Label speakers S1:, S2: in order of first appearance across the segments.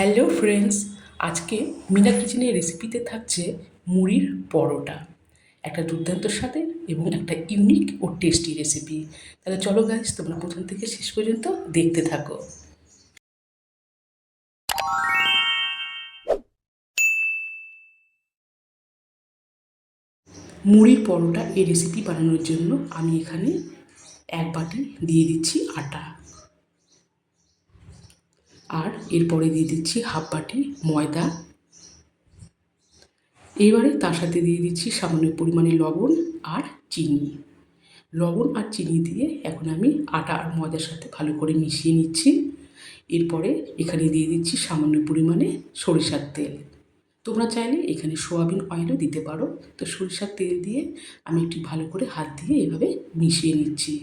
S1: Hello friends, আজকে মিনা কিচেনের রেসিপিতে থাকছে মুড়ির পরোটা। একটা দুর্দান্ত স্বাদের এবং একটা ইউনিক ও টেস্টি রেসিপি। তাহলে চলো গাইস, তোমরা প্রথম থেকে শেষ পর্যন্ত দেখতে থাকো। মুড়ির পরোটা এই রেসিপি বানানোর জন্য আমি এখানে এক বাটি দিয়ে দিচ্ছি আটা, আর এরপরে দিয়ে দিচ্ছি হাফ বাটি ময়দা। এবারে তার সাথে দিয়ে দিচ্ছি সামান্য পরিমাণে লবণ আর চিনি। লবণ আর চিনি দিয়ে এখন আমি আটা আর ময়দার সাথে ভালো করে মিশিয়ে নিচ্ছি। এরপরে এখানে দিয়ে দিচ্ছি সামান্য পরিমাণে সরিষার তেল। তোমরা চাইলে এখানে সোয়াবিন অয়েলও দিতে পারো। তো সরিষার তেল দিয়ে আমি একটু ভালো করে হাত দিয়ে এভাবে মিশিয়ে নিচ্ছি।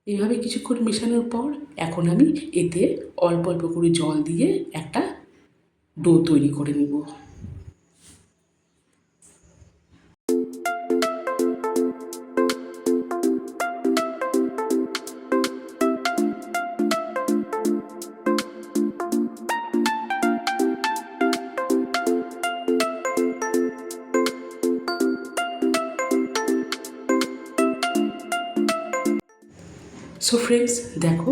S1: এভাবে কিছুক্ষণ মেশানোর পর এখন আমি এতে অল্প অল্প করে জল দিয়ে একটা ডো তৈরি করে নেব। সো ফ্রেন্ডস, দেখো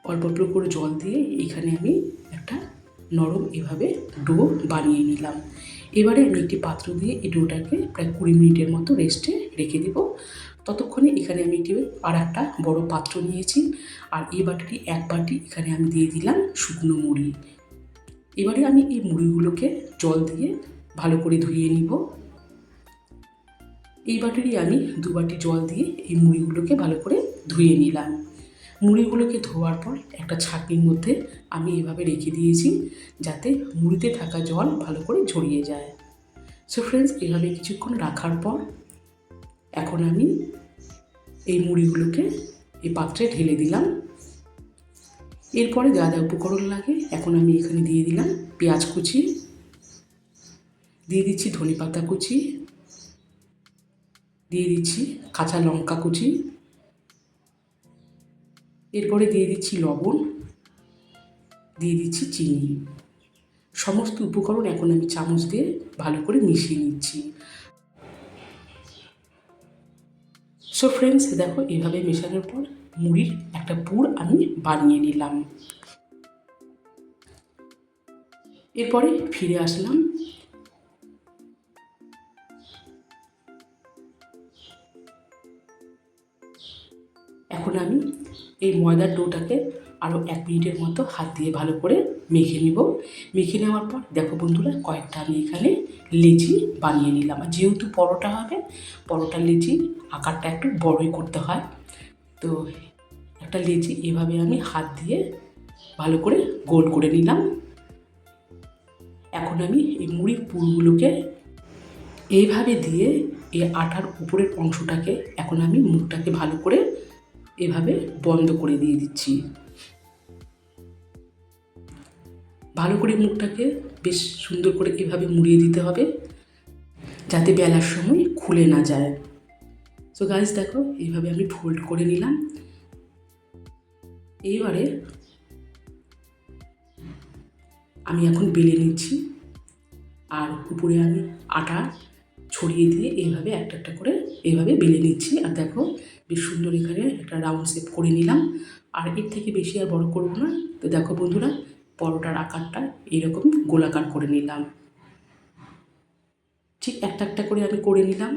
S1: অল্প অল্প করে জল দিয়ে এখানে আমি একটা নরম এভাবে ডো বানিয়ে নিলাম। এবারে আমি একটি পাত্র দিয়ে এই ডোটাকে প্রায় 20 মিনিটের মতো রেস্টে রেখে দেবো। ততক্ষণে এখানে আমি একটি আর একটা বড়ো পাত্র নিয়েছি, আর এই বাটিটি এক বাটি এখানে আমি দিয়ে দিলাম শুকনো মুড়ি। এবারে আমি এই মুড়িগুলোকে জল দিয়ে ভালো করে ধুয়ে নিব। এই বাটিরই আমি 2 বাটি জল দিয়ে এই মুড়িগুলোকে ভালো করে ধুয়ে নিলাম। মুড়িগুলোকে ধোয়ার পর একটা ছাঁকনির মধ্যে আমি এভাবে রেখে দিয়েছি, যাতে মুড়িতে থাকা জল ভালো করে ঝরিয়ে যায়। সো ফ্রেন্ডস, এভাবে কিছুক্ষণ রাখার পর এখন আমি এই মুড়িগুলোকে এই পাত্রে ঢেলে দিলাম। এরপরে যা যা উপকরণ লাগে এখন আমি এখানে দিয়ে দিলাম পেঁয়াজ কুচি, দিয়ে দিচ্ছি ধনেপাতা কুচি, দিয়ে দিচ্ছি কাঁচা লঙ্কা কুচি, এরপরে দিয়ে দিচ্ছি লবণ, দিয়ে দিচ্ছি চিনি। সমস্ত উপকরণ এখন আমি চামচ দিয়ে ভালো করে মিশিয়ে নিচ্ছি। সো ফ্রেন্ডস, দেখো এভাবে মেশানোর পর মুড়ির একটা পুর আমি বানিয়ে নিলাম। এরপরে ফিরে আসলাম। এখন আমি এই ময়দার ডোটাকে আরও 1 মিনিটের মতো হাত দিয়ে ভালো করে মেখে নিব। মেখে নেওয়ার পর দেখো বন্ধুরা, কয়েকটা আমি এখানে লেচি বানিয়ে নিলাম। আর যেহেতু পরোটা হবে, পরোটার লেচি আকারটা একটু বড়ই করতে হয়। তো একটা লেচি এভাবে আমি হাত দিয়ে ভালো করে গোল করে নিলাম। এখন আমি এই মুড়ির পুরগুলোকে এইভাবে দিয়ে এই আটার উপরের অংশটাকে এখন আমি মুখটাকে ভালো করে এভাবে বন্ধ করে দিয়ে দিচ্ছি। ভালো করে মুখটাকে বেশ সুন্দর করে এভাবে মুড়িয়ে দিতে হবে, যাতে বেলার সময় খুলে না যায়। সো গাইস, দেখো এইভাবে আমি ফোল্ড করে নিলাম। এইবারে আমি এখন বেলে নিচ্ছি, আর উপরে আমি আটা ছড়িয়ে দিয়ে এইভাবে একটা একটা করে এইভাবে বেলে নিচ্ছি। আর দেখো বেশ সুন্দর এখানে একটা রাউন্ড শেপ করে নিলাম। আর এর থেকে বেশি আর বড় করব না। তো দেখো বন্ধুরা, পরোটার আকারটা এইরকম গোলাকার করে নিলাম। ঠিক একটা একটা করে আমি করে নিলাম।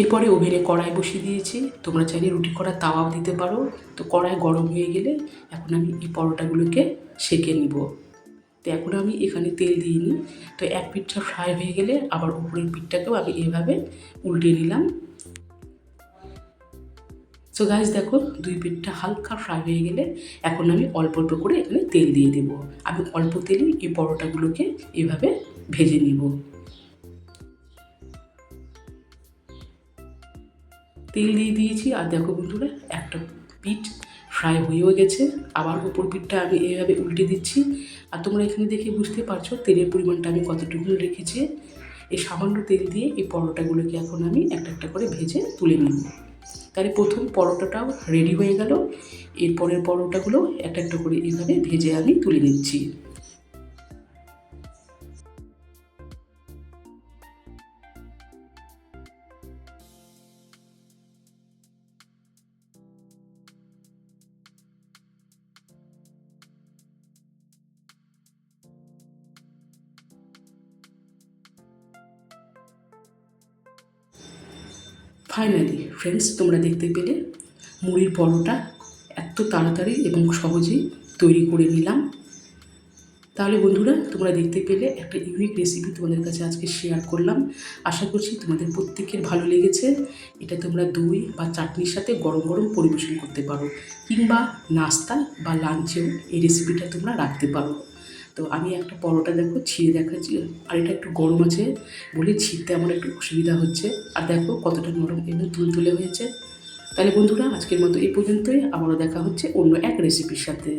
S1: এরপরে ওভেনে কড়াই বসিয়ে দিয়েছি। তোমরা চাইলে রুটি করার তাওয়াও দিতে পারো। তো কড়াই গরম হয়ে গেলে এখন আমি এই পরোটাগুলোকে সেঁকে নিব। তো এখন আমি এখানে তেল দিইনি। তো এক পিঠটা ফ্রাই হয়ে গেলে আবার উপরের পিঠটাকেও আমি এভাবে উল্টে নিলাম। সো গাইস, দেখো 2 পিঠটা হালকা ফ্রাই হয়ে গেলে এখন আমি অল্প অল্প করে এখানে তেল দিয়ে দেবো। আমি অল্প তেলেই এই পরোটাগুলোকে এভাবে ভেজে নিব। তেল দিয়ে দিয়েছি। আর দেখো বন্ধুরা, একটা পিঠ ফ্রাই হয়েও গেছে, আবার ওপর পিঠটা আমি এইভাবে উল্টে দিচ্ছি। আর তোমরা এখানে দেখে বুঝতে পারছো তেলের পরিমাণটা আমি কতটুকু রেখেছি। এই সামান্য তেল দিয়ে এই পরোটাগুলোকে এখন আমি একটা একটা করে ভেজে তুলে নিব। তাহলে প্রথম পরোটাটাও রেডি হয়ে গেল। এরপরের পরোটাগুলো একটা একটা করে এইভাবে ভেজে আমি তুলে নিচ্ছি। ফাইনালি ফ্রেন্ডস, তোমরা দেখতে পেলে মুড়ির পরোটা এত তাড়াতাড়ি এবং সহজেই তৈরি করে নিলাম। তাহলে বন্ধুরা, তোমরা দেখতে পেলে একটা ইউনিক রেসিপি তোমাদের কাছে আজকে শেয়ার করলাম। আশা করছি তোমাদের প্রত্যেকের ভালো লেগেছে। এটা তোমরা দই বা চাটনির সাথে গরম গরম পরিবেশন করতে পারো, কিংবা নাস্তা বা লাঞ্চেও এই রেসিপিটা তোমরা রাখতে পারো। তো আমি একটা পরোটা দেখো ছিঁড়ে দেখাচ্ছি, আর এটা একটু গরম আছে বলে ছিঁড়তে আমার একটু অসুবিধা হচ্ছে। আর দেখো কতটা নরম এবং তুলতুলে হয়েছে। তাহলে বন্ধুরা, আজকের মতো এই পর্যন্তই। আবারও দেখা হচ্ছে অন্য এক রেসিপির সাথে।